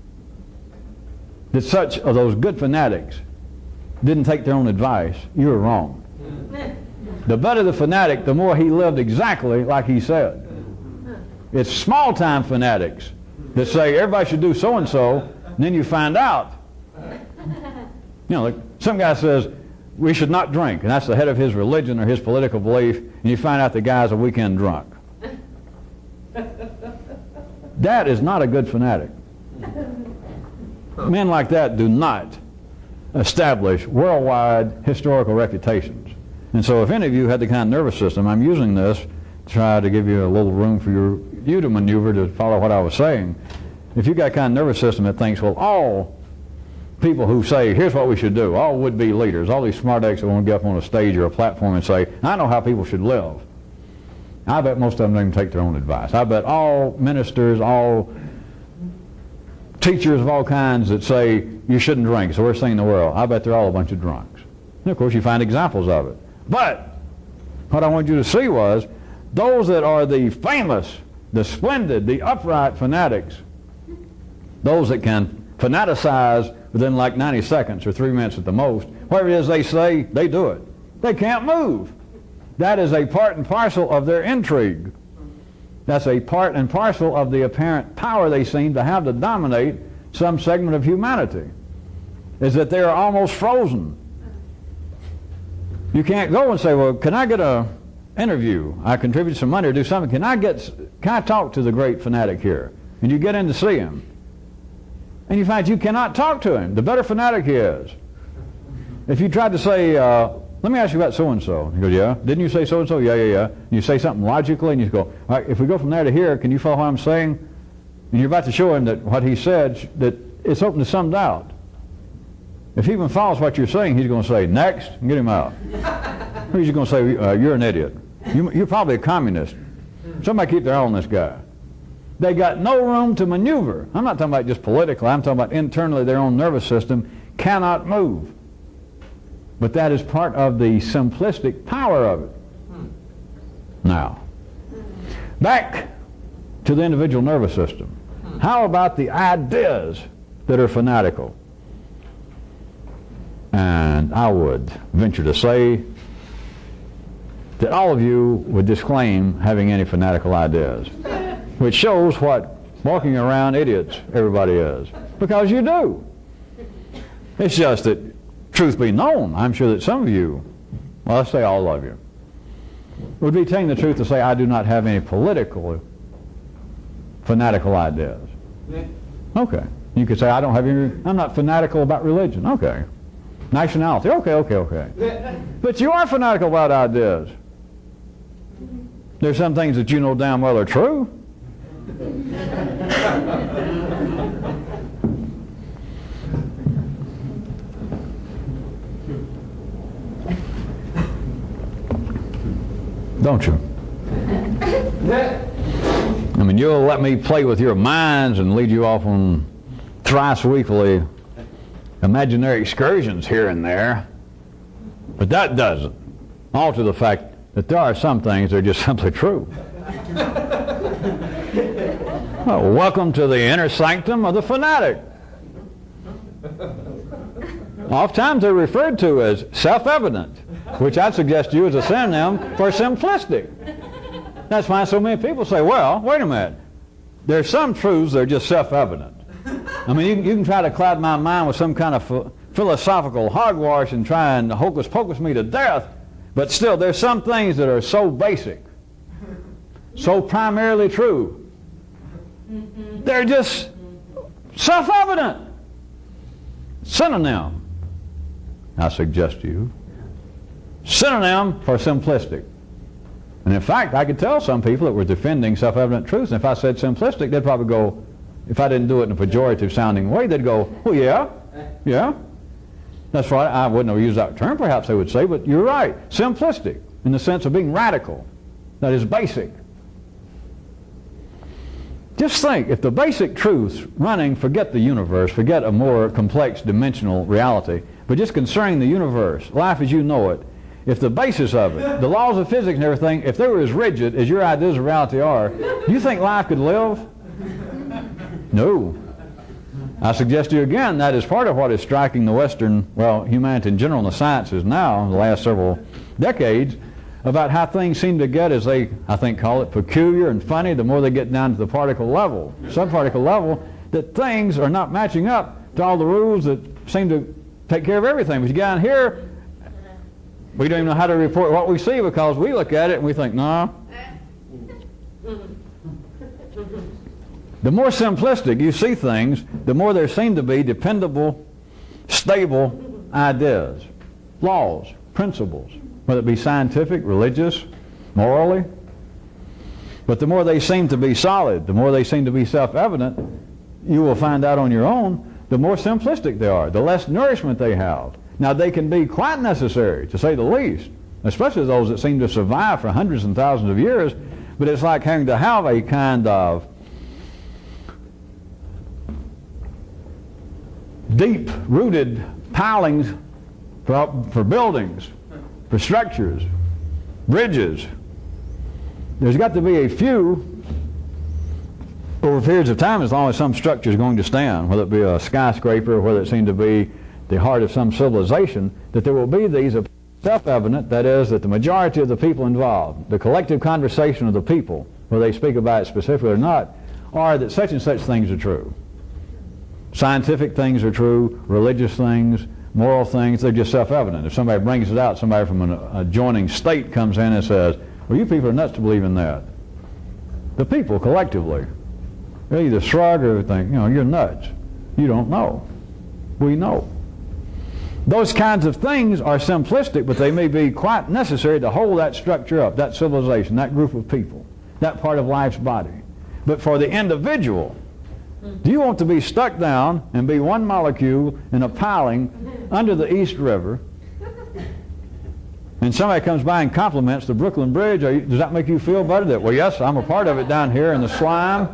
that such of those good fanatics didn't take their own advice, you were wrong. The better the fanatic, the more he lived exactly like he said. It's small-time fanatics that say everybody should do so-and-so, and then you find out. You know, like some guy says, we should not drink, and that's the head of his religion or his political belief, and you find out the guy's a weekend drunk. That is not a good fanatic. Men like that do not establish worldwide historical reputations. And so if any of you had the kind of nervous system, I'm using this to try to give you a little room for you to maneuver to follow what I was saying. If you got a kind of nervous system that thinks, well, all people who say, here's what we should do, all would-be leaders, all these smart ecks that want to get up on a stage or a platform and say, I know how people should live. I bet most of them don't even take their own advice. I bet all ministers, all teachers of all kinds that say you shouldn't drink, it's the worst thing in the world, I bet they're all a bunch of drunks. And of course you find examples of it. But what I wanted you to see was those that are the famous, the splendid, the upright fanatics, those that can fanaticize within like 90 seconds or 3 minutes at the most, whatever it is they say, they do it. They can't move. That is a part and parcel of their intrigue. That's a part and parcel of the apparent power they seem to have to dominate some segment of humanity, is that they are almost frozen. You can't go and say, well, can I get an interview? I contribute some money or do something. Can I talk to the great fanatic here? And you get in to see him. And you find you cannot talk to him. The better fanatic he is. If you tried to say, let me ask you about so-and-so. He goes, yeah. Didn't you say so-and-so? Yeah, yeah, yeah. And you say something logically, and you go, all right, if we go from there to here, can you follow what I'm saying? And you're about to show him that what he said, that it's open to some doubt. If he even follows what you're saying, he's going to say, next, and get him out. Or he's going to say, you're an idiot. You're probably a communist. Somebody keep their eye on this guy. They got no room to maneuver. I'm not talking about just politically. I'm talking about internally their own nervous system cannot move. But that is part of the simplistic power of it. Now, back to the individual nervous system. How about the ideas that are fanatical? And I would venture to say that all of you would disclaim having any fanatical ideas, which shows what walking around idiots everybody is, because you do. It's just that, truth be known, I'm sure that some of you, well, let's say all of you, would be telling the truth to say I do not have any political fanatical ideas. Okay. You could say I don't have any, I'm not fanatical about religion. Okay. Nationality. Okay. But you are fanatical about ideas. There's some things that you know damn well are true. Don't you? I mean, you'll let me play with your minds and lead you off on thrice weekly imaginary excursions here and there, but that doesn't alter the fact that there are some things that are just simply true. Well, welcome to the inner sanctum of the fanatic. Oftentimes they're referred to as self-evident, which I'd suggest to you as a synonym for simplistic. That's why so many people say, well, wait a minute, there's some truths that are just self-evident. I mean, you can try to cloud my mind with some kind of philosophical hogwash and try and hocus-pocus me to death, but still, there's some things that are so basic, so primarily true. They're just self-evident. Synonym, I suggest to you, synonym for simplistic. And in fact, I could tell some people that were defending self-evident truths, and if I said simplistic, they'd probably go, if I didn't do it in a pejorative sounding way, they'd go, well, yeah. That's right, I wouldn't have used that term, perhaps they would say, but you're right. Simplistic, in the sense of being radical. That is basic. Just think, if the basic truths running, forget the universe, forget a more complex dimensional reality, but just concerning the universe, life as you know it, if the basis of it, the laws of physics and everything, if they were as rigid as your ideas of reality are, do you think life could live? No. I suggest to you again, that is part of what is striking the Western, well, humanity in general and the sciences now, in the last several decades, about how things seem to get, as they, I think, call it, peculiar and funny, the more they get down to the particle level, subparticle level, that things are not matching up to all the rules that seem to take care of everything. But you get down here, we don't even know how to report what we see because we look at it and we think, no. The more simplistic you see things, the more there seem to be dependable, stable ideas, laws, principles, whether it be scientific, religious, morally. But the more they seem to be solid, the more they seem to be self-evident, you will find out on your own, the more simplistic they are, the less nourishment they have. Now, they can be quite necessary, to say the least, especially those that seem to survive for hundreds and thousands of years, but it's like having to have a kind of deep-rooted pilings for buildings, for structures, bridges. There's got to be a few over periods of time, as long as some structure is going to stand, whether it be a skyscraper or whether it seemed to be the heart of some civilization, that there will be these self-evident, that is, that the majority of the people involved, the collective conversation of the people, whether they speak about it specifically or not, are that such and such things are true. Scientific things are true, religious things, moral things, they're just self-evident. If somebody brings it out, somebody from an adjoining state comes in and says, well, you people are nuts to believe in that. The people collectively, they either shrug or think, you know, you're nuts. You don't know. We know. Those kinds of things are simplistic, but they may be quite necessary to hold that structure up, that civilization, that group of people, that part of life's body. But for the individual, do you want to be stuck down and be one molecule in a piling under the East River, and somebody comes by and compliments the Brooklyn Bridge? Does that make you feel better? That, well, yes, I'm a part of it down here in the slime.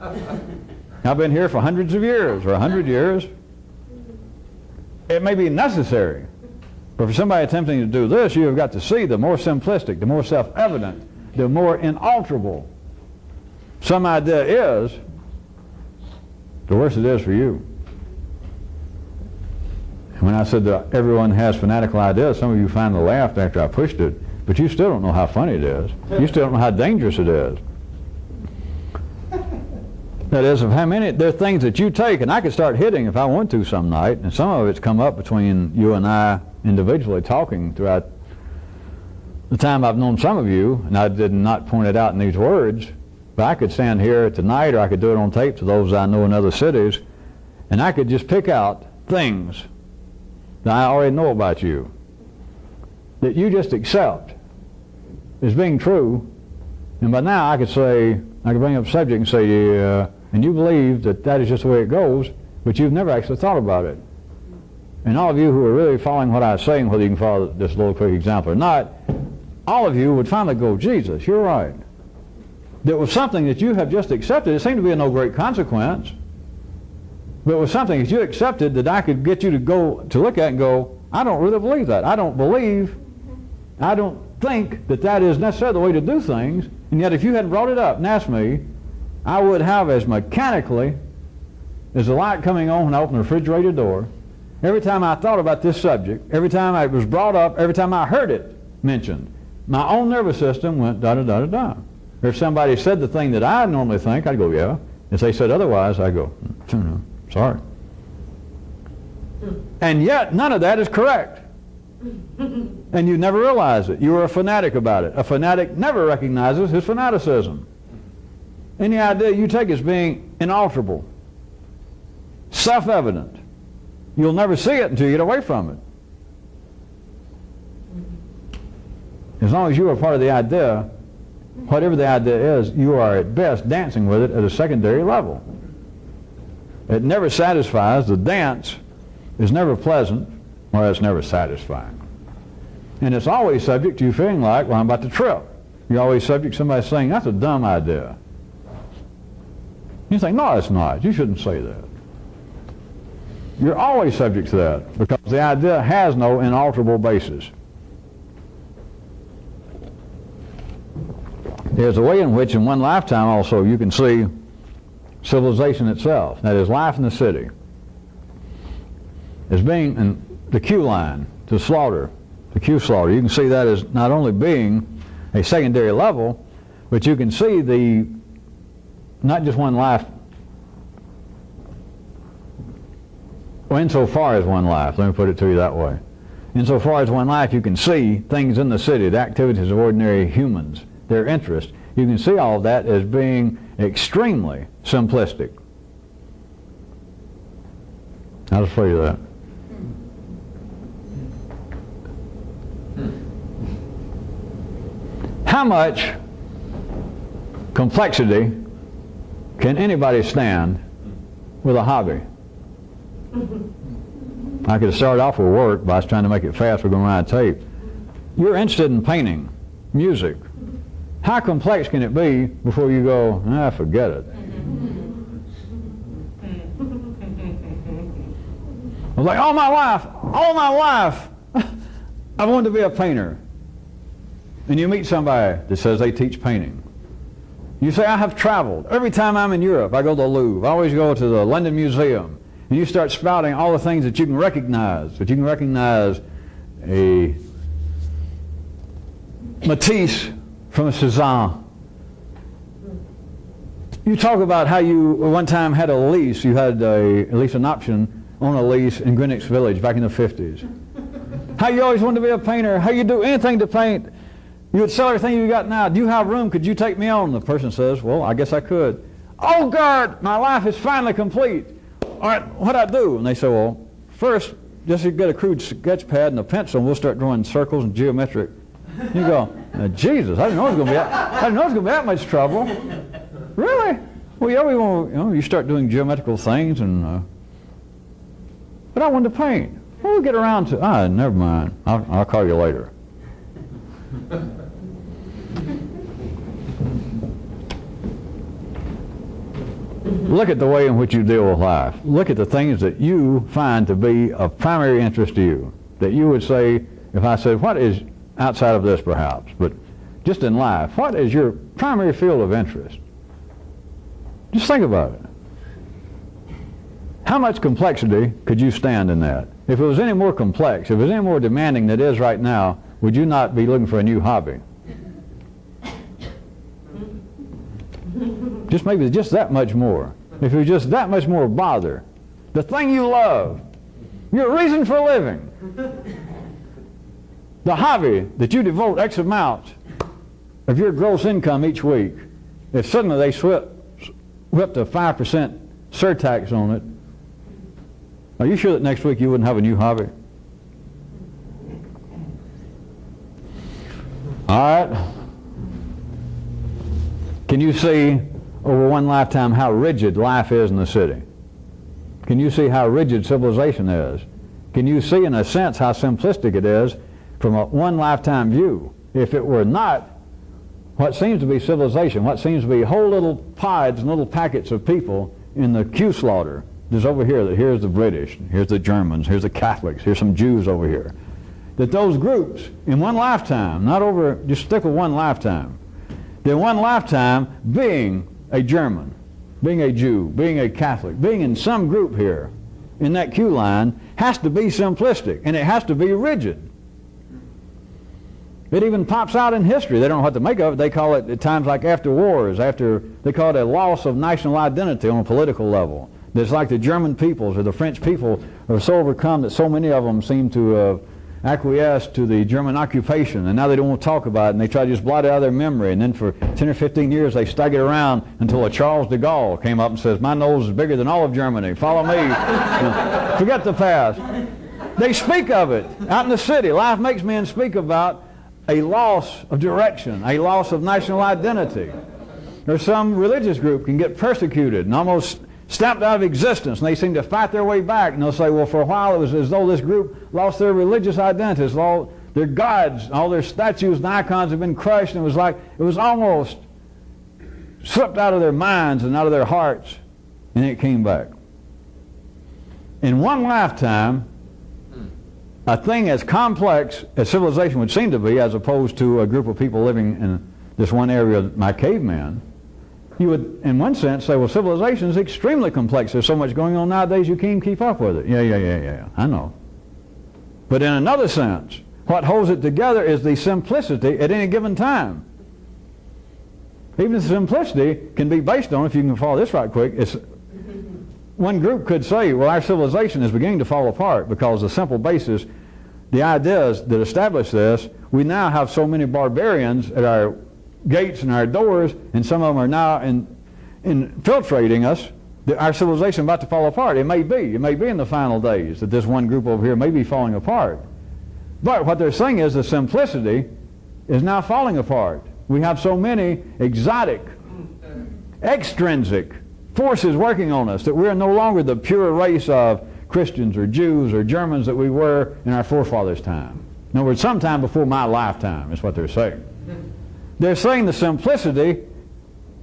I've been here for hundreds of years, or 100 years. It may be necessary, but for somebody attempting to do this, you have got to see the more simplistic, the more self-evident, the more inalterable some idea is, the worse it is for you. And when I said that everyone has fanatical ideas, some of you finally laughed after I pushed it, but you still don't know how funny it is. You still don't know how dangerous it is. That is, of how many, there are things that you take, and I could start hitting if I want to some night, and some of it's come up between you and I individually talking throughout the time I've known some of you, and I did not point it out in these words, but I could stand here tonight, or I could do it on tape to those I know in other cities, and I could just pick out things that I already know about you, that you just accept as being true, and by now I could say, I could bring up a subject and say, yeah, and you believe that that is just the way it goes, but you've never actually thought about it. And all of you who are really following what I was saying, whether you can follow this little quick example or not, all of you would finally go, Jesus, you're right. There was something that you have just accepted. It seemed to be of no great consequence, but it was something that you accepted that I could get you to go to look at and go, I don't really believe that. I don't think that that is necessarily the way to do things, and yet if you hadn't brought it up and asked me, I would have as mechanically as the light coming on when I opened the refrigerator door, every time I thought about this subject, every time it was brought up, every time I heard it mentioned, my own nervous system went da-da-da-da-da. If somebody said the thing that I normally think, I'd go, yeah. If they said otherwise, I'd go, sorry. And yet, none of that is correct. And you never realize it. You are a fanatic about it. A fanatic never recognizes his fanaticism. Any idea you take as being inalterable, self-evident, you'll never see it until you get away from it. As long as you are part of the idea, whatever the idea is, you are at best dancing with it at a secondary level. It never satisfies. The dance is never pleasant, or it's never satisfying. And it's always subject to you feeling like, well, I'm about to trip. You're always subject to somebody saying, that's a dumb idea. You think, no, it's not. You shouldn't say that. You're always subject to that because the idea has no inalterable basis. There's a way in which in one lifetime also you can see civilization itself, that is life in the city, as being in the queue line to slaughter, the queue slaughter. You can see that as not only being a secondary level, but you can see the, not just one life, well, insofar as one life, let me put it to you that way. Insofar as one life, you can see things in the city, the activities of ordinary humans, their interests. You can see all of that as being extremely simplistic. I'll just show you that. How much complexity can anybody stand with a hobby? I could start off with work, but I was trying to make it fast. We're going to run out of tape. You're interested in painting, music. How complex can it be before you go, forget it? I was like, all my life, I wanted to be a painter. And you meet somebody that says they teach painting. You say, I have traveled. Every time I'm in Europe, I go to the Louvre. I always go to the London Museum. And you start spouting all the things that you can recognize. That you can recognize a Matisse from a Cézanne. You talk about how you one time had a lease. You had at least an option on a lease in Greenwich Village back in the 50s. How you always wanted to be a painter. How you do anything to paint. You would sell everything you got now. Do you have room? Could you take me on? The person says, well, I guess I could. Oh, God, my life is finally complete. All right, what'd I do? And they say, well, first, just get a crude sketch pad and a pencil, and we'll start drawing circles and geometric. You go, Jesus, I didn't know it was going to be that much trouble. Really? Well, yeah, we want, you start doing geometrical things, and but I wanted to paint. Well, we'll get around to, never mind. I'll call you later. Look at the way in which you deal with life. Look at the things that you find to be of primary interest to you. That you would say, if I said, what is, outside of this perhaps, but just in life, what is your primary field of interest? Just think about it. How much complexity could you stand in that? If it was any more complex, if it was any more demanding than it is right now, would you not be looking for a new hobby? Just maybe just that much more. If it was just that much more bother. The thing you love, your reason for living, the hobby that you devote X amount of your gross income each week, if suddenly they whipped a 5% surtax on it, are you sure that next week you wouldn't have a new hobby? All right. Can you see over one lifetime how rigid life is in the city? Can you see how rigid civilization is? Can you see in a sense how simplistic it is from a one lifetime view? If it were not what seems to be civilization, what seems to be whole little pods and little packets of people in the queue slaughter, there's over here, that here's the British, here's the Germans, here's the Catholics, here's some Jews over here. That those groups in one lifetime, not over, just stick with one lifetime, that one lifetime being a German, being a Jew, being a Catholic, being in some group here in that queue line has to be simplistic and it has to be rigid. It even pops out in history. They don't know what to make of it. They call it at times like after wars, they call it a loss of national identity on a political level. It's like the German peoples or the French people are so overcome that so many of them seem to acquiesce to the German occupation, and now they don't want to talk about it, and they try to just blot it out of their memory, and then for 10 or 15 years they staggered around until a Charles de Gaulle came up and says, my nose is bigger than all of Germany, follow me. Forget the past. They speak of it out in the city. Life Makes Men speak about a loss of direction, a loss of national identity. Or some religious group can get persecuted and almost stamped out of existence, and they seem to fight their way back, and they'll say, well, for a while it was as though this group lost their religious identities, all their gods, all their statues and icons have been crushed, and it was almost slipped out of their minds and out of their hearts, and it came back. In one lifetime, a thing as complex as civilization would seem to be, as opposed to a group of people living in this one area, my caveman, you would, in one sense, say, well, civilization is extremely complex. There's so much going on nowadays you can't keep up with it. Yeah, I know. But in another sense, what holds it together is the simplicity at any given time. Even the simplicity can be based on, if you can follow this right quick, it's, one group could say, well, our civilization is beginning to fall apart because the simple basis, the ideas that establish this, we now have so many barbarians at our gates and our doors, and some of them are now infiltrating us, that our civilization is about to fall apart. It may be in the final days that this one group over here may be falling apart. But what they're saying is the simplicity is now falling apart. We have so many exotic, extrinsic forces working on us that we are no longer the pure race of Christians or Jews or Germans that we were in our forefathers' time. In other words, sometime before my lifetime is what they're saying. They're saying the simplicity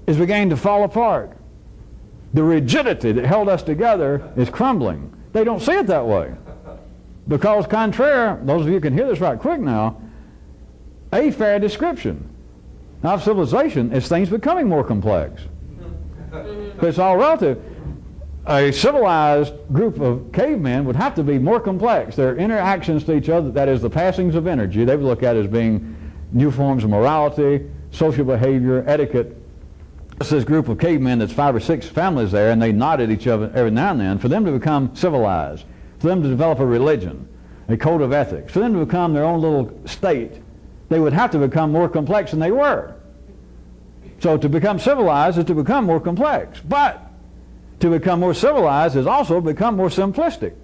is beginning to fall apart. The rigidity that held us together is crumbling. They don't see it that way. Because contrary, those of you who can hear this right quick now, a fair description of civilization is things becoming more complex. But it's all relative. A civilized group of cavemen would have to be more complex. Their interactions to each other, that is the passings of energy, they would look at as being new forms of morality, social behavior, etiquette. It's this group of cavemen that's 5 or 6 families there, and they nod at each other every now and then. For them to become civilized, for them to develop a religion, a code of ethics, for them to become their own little state, they would have to become more complex than they were. So to become civilized is to become more complex. But to become more civilized is also to become more simplistic.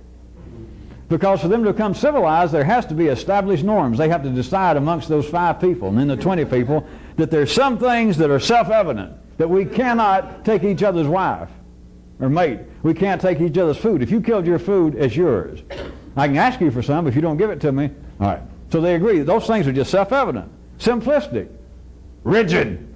Because for them to become civilized, there has to be established norms. They have to decide amongst those 5 people and then the 20 people that there's some things that are self-evident, that we cannot take each other's wife or mate. We can't take each other's food. If you killed your food, it's yours. I can ask you for some, but if you don't give it to me, all right. So they agree. Those things are just self-evident, simplistic, rigid.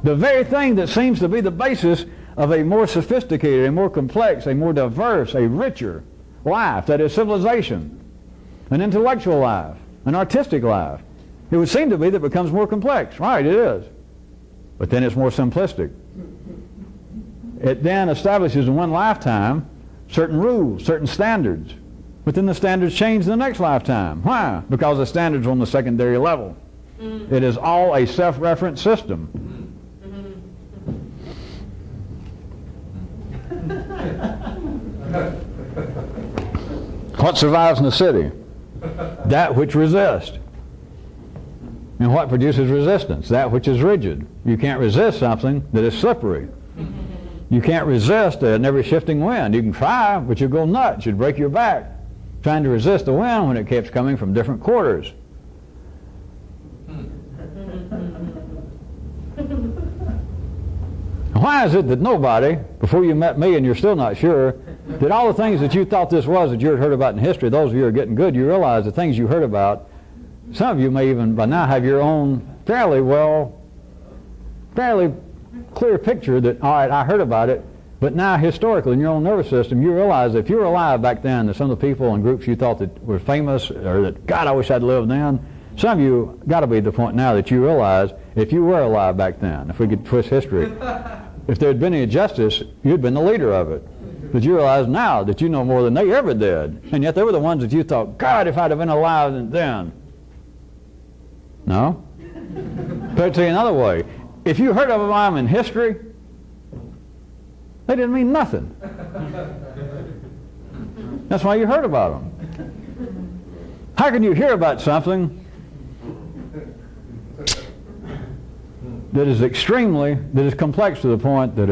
The very thing that seems to be the basis of a more sophisticated, a more complex, a more diverse, a richer life, that is civilization, an intellectual life, an artistic life. It would seem to be that it becomes more complex. Right, it is. But then it's more simplistic. It then establishes in one lifetime certain rules, certain standards. But then the standards change in the next lifetime. Why? Because the standards are on the secondary level. It is all a self-referent system. What survives in the city? That which resists. And what produces resistance? That which is rigid. You can't resist something that is slippery. You can't resist an ever shifting wind. You can try, but you'll go nuts. You'd break your back trying to resist the wind when it keeps coming from different quarters. Why is it that nobody, before you met me and you're still not sure, that all the things that you thought this was that you had heard about in history, those of you who are getting good, you realize the things you heard about, some of you may even by now have your own fairly clear picture that, all right, I heard about it, but now historically in your own nervous system, you realize that if you were alive back then, that some of the people and groups you thought that were famous, or that, God, I wish I'd lived then, some of you got to be at the point now that you realize if you were alive back then, if we could twist history, if there had been any justice, you'd been the leader of it. But you realize now that you know more than they ever did. And yet they were the ones that you thought, God, if I'd have been alive then. No? Put it to you another way. If you heard of them in history, they didn't mean nothing. That's why you heard about them. How can you hear about something that is complex to the point that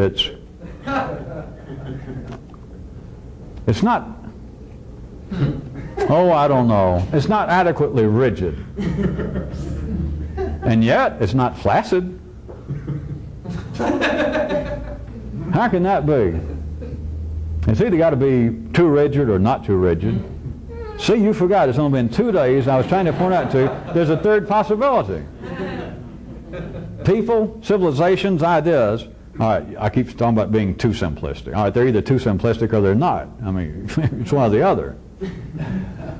it's not, I don't know, it's not adequately rigid. And yet, it's not flaccid. How can that be? It's either got to be too rigid or not too rigid. See, you forgot, it's only been 2 days. I was trying to point out to you, there's a third possibility. People, civilizations, ideas. All right, I keep talking about being too simplistic. All right, they're either too simplistic or they're not. I mean, it's one or the other.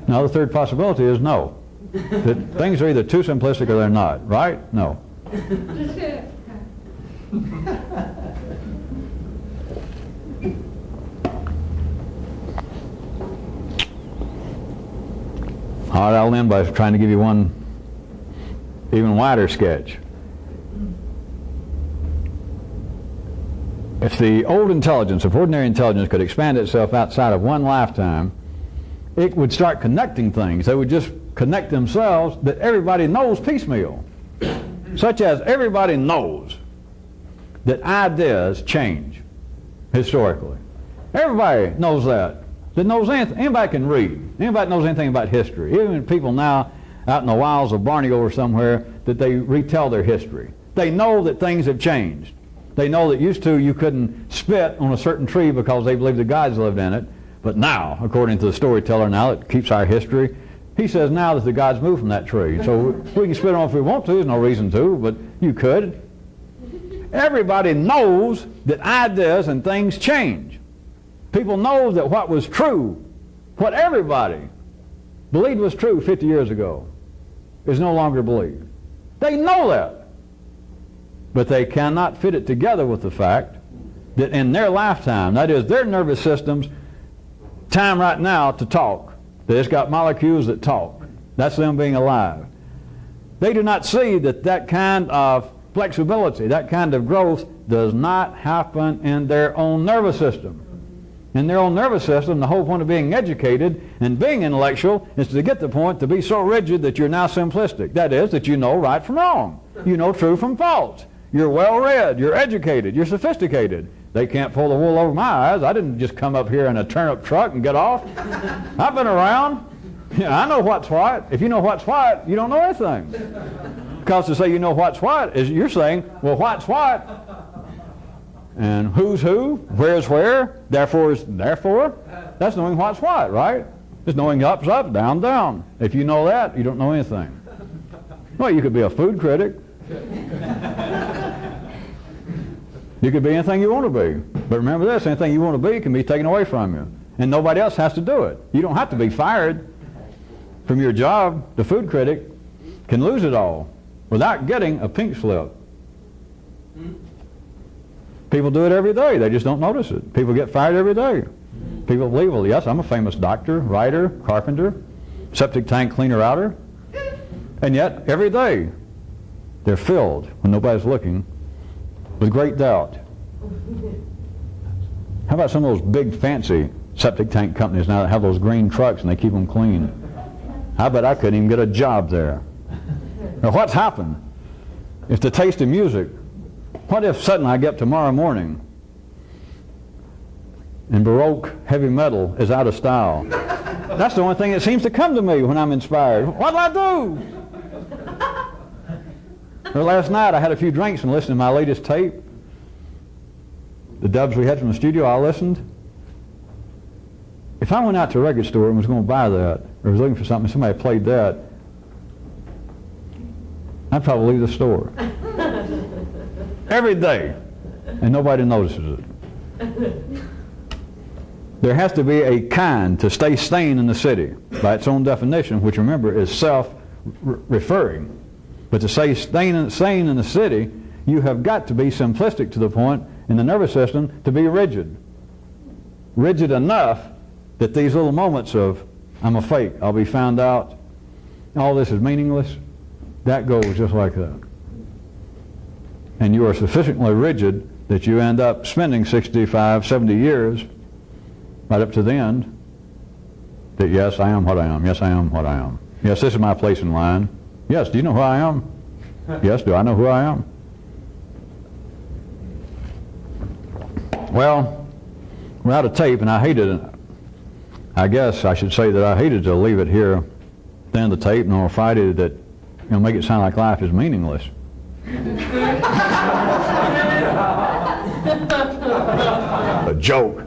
Now, the third possibility is no. That things are either too simplistic or they're not, right? No. All right, I'll end by trying to give you one even wider sketch. If the old intelligence, if ordinary intelligence could expand itself outside of one lifetime, it would start connecting things. They would just connect themselves that everybody knows piecemeal. Such as everybody knows that ideas change historically. Everybody knows that. That knows anything. Anybody can read. Anybody knows anything about history. Even people now out in the wilds of Barney or somewhere that they retell their history. They know that things have changed. They know that used to you couldn't spit on a certain tree because they believed the gods lived in it. But now, according to the storyteller now that keeps our history, he says now that the gods moved from that tree. So we can spit on it if we want to. There's no reason to, but you could. Everybody knows that ideas and things change. People know that what was true, what everybody believed was true 50 years ago, is no longer believed. They know that. But they cannot fit it together with the fact that in their lifetime, that is, their nervous system's time right now to talk. They just got molecules that talk. That's them being alive. They do not see that that kind of flexibility, that kind of growth does not happen in their own nervous system. In their own nervous system, the whole point of being educated and being intellectual is to get the point to be so rigid that you're now simplistic. That is, that you know right from wrong. You know true from false. You're well-read. You're educated. You're sophisticated. They can't pull the wool over my eyes. I didn't just come up here in a turnip truck and get off. I've been around. Yeah, I know what's what. If you know what's what, you don't know anything. Because to say you know what's what is you're saying, well, what's what? And who's who, where's where, therefore is therefore. That's knowing what's what, right? It's knowing up's up, down, down. If you know that, you don't know anything. Well, you could be a food critic. You could be anything you want to be. But remember this, anything you want to be can be taken away from you. And nobody else has to do it. You don't have to be fired from your job. The food critic can lose it all without getting a pink slip. People do it every day. They just don't notice it. People get fired every day. People believe, well, yes, I'm a famous doctor, writer, carpenter, septic tank cleaner outer. And yet, every day, they're filled, when nobody's looking, with great doubt. How about some of those big fancy septic tank companies now that have those green trucks and they keep them clean? I bet I couldn't even get a job there. Now what's happened? It's the taste of music. What if suddenly I get up tomorrow morning and Baroque heavy metal is out of style? That's the only thing that seems to come to me when I'm inspired. What'll I do? Or last night I had a few drinks and listened to my latest tape. The dubs we had from the studio, I listened. If I went out to a record store and was going to buy that, or was looking for something, somebody played that, I'd probably leave the store. Every day. And nobody notices it. There has to be a kind to stay sane in the city, by its own definition, which remember is self-referring. But to say sane in the city, you have got to be simplistic to the point in the nervous system to be rigid. Rigid enough that these little moments of, I'm a fake, I'll be found out, all this is meaningless, that goes just like that. And you are sufficiently rigid that you end up spending 65, 70 years, right up to the end, that yes, I am what I am, yes, I am what I am. Yes, this is my place in line. Yes, do you know who I am? Yes, do I know who I am? Well, we're out of tape, and I hated it. I guess I should say that I hated to leave it here at the end of the tape, and on Friday that, make it sound like life is meaningless. A joke.